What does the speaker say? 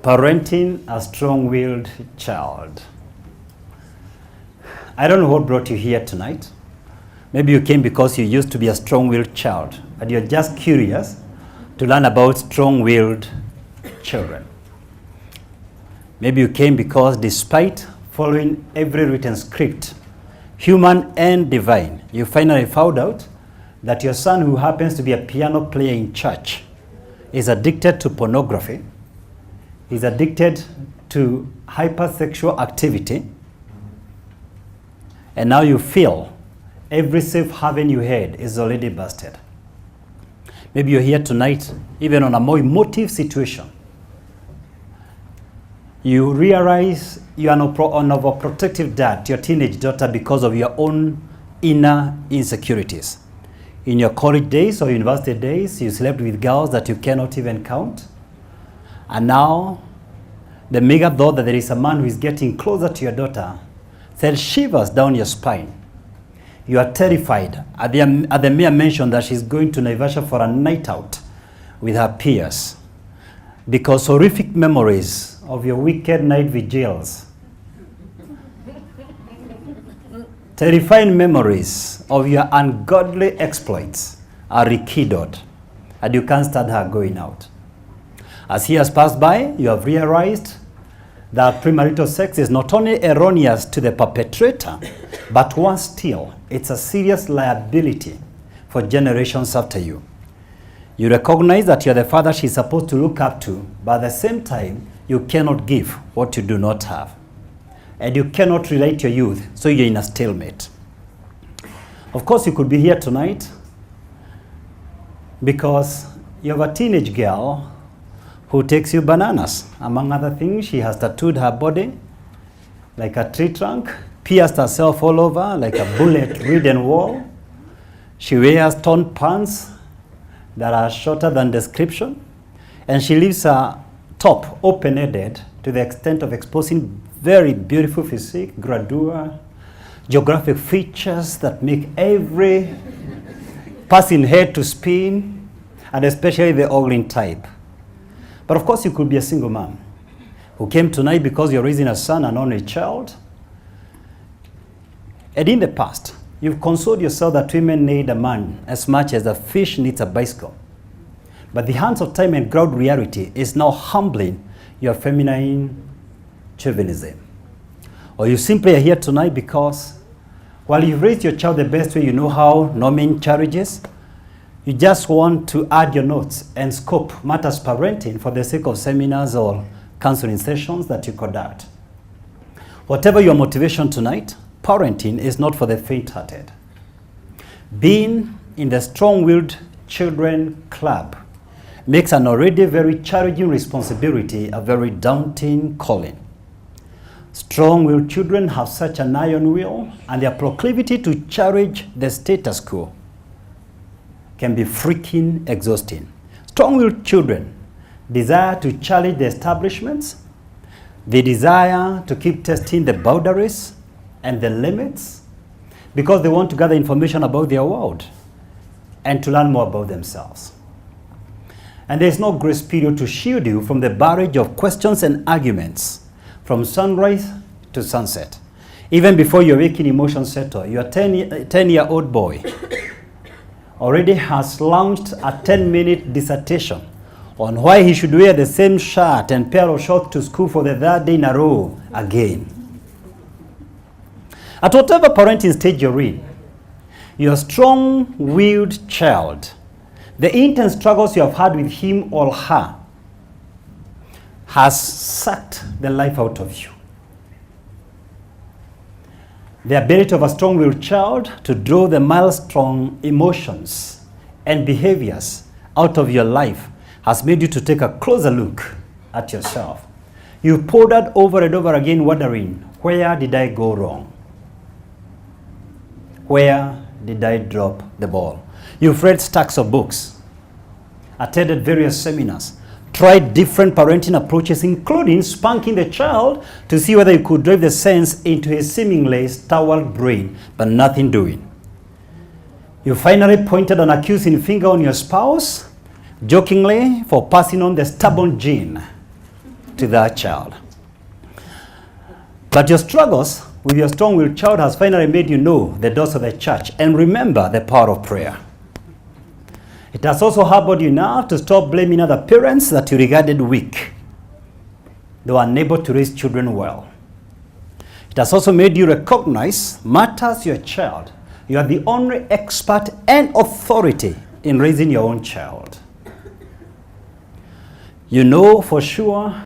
Parenting a strong-willed child. I don't know what brought you here tonight. Maybe you came because you used to be a strong-willed child, and you're just curious to learn about strong-willed children. Maybe you came because despite following every written script, human and divine, you finally found out that your son, who happens to be a piano player in church, is addicted to pornography, is addicted to hypersexual activity, and now you feel every safe haven you had is already busted. Maybe you're here tonight even on a more emotive situation. You realize you are an overprotective dad to your teenage daughter because of your own inner insecurities. In your college days or university days, you slept with girls that you cannot even count. And now, the mega thought that there is a man who is getting closer to your daughter sends shivers down your spine. You are terrified at the mere mention that she's going to Naivasha for a night out with her peers, because horrific memories of your wicked night vigils, terrifying memories of your ungodly exploits are rekindled, and you can't stand her going out. As years pass by, you have realized that premarital sex is not only erroneous to the perpetrator, but worse still, it's a serious liability for generations after you. You recognize that you're the father she's supposed to look up to, but at the same time, you cannot give what you do not have. And you cannot relate your youth, so you're in a stalemate. Of course, you could be here tonight because you have a teenage girl who takes you bananas. Among other things, she has tattooed her body like a tree trunk, pierced herself all over like a bullet-ridden wall. She wears torn pants that are shorter than description, and she leaves her top open-ended to the extent of exposing very beautiful physique, gradua, geographic features that make every passing head to spin, and especially the ogling type. But of course, you could be a single mom who came tonight because you're raising a son and only child. And in the past, you've consoled yourself that women need a man as much as a fish needs a bicycle. But the hands of time and ground reality is now humbling your feminine chauvinism. Or you simply are here tonight because while you've raised your child the best way you know how, no mean charges, you just want to add your notes and scope matters parenting for the sake of seminars or counseling sessions that you conduct. Whatever your motivation tonight, parenting is not for the faint-hearted. Being in the strong-willed children club makes an already very challenging responsibility a very daunting calling. Strong-willed children have such an iron will, and their proclivity to challenge the status quo can be freaking exhausting. Strong-willed children desire to challenge the establishments. They desire to keep testing the boundaries and the limits because they want to gather information about their world and to learn more about themselves. And there's no grace period to shield you from the barrage of questions and arguments from sunrise to sunset. Even before your waking emotions settle, your 10-year-old boy already has launched a 10-minute dissertation on why he should wear the same shirt and pair of shorts to school for the third day in a row again. At whatever parenting stage you're in, your strong-willed child, the intense struggles you have had with him or her has sucked the life out of you. The ability of a strong-willed child to draw the maelstrom emotions and behaviors out of your life has made you to take a closer look at yourself. You've pondered over and over again wondering, where did I go wrong? Where did I drop the ball? You've read stacks of books, attended various seminars, tried different parenting approaches, including spanking the child to see whether you could drive the sense into his seemingly stalwart brain, but nothing doing. You finally pointed an accusing finger on your spouse, jokingly, for passing on the stubborn gene to that child. But your struggles with your strong-willed child has finally made you know the doors of the church and remember the power of prayer. It has also harbored you now to stop blaming other parents that you regarded weak. They were unable to raise children well. It has also made you recognize matters your child. You are the only expert and authority in raising your own child. You know for sure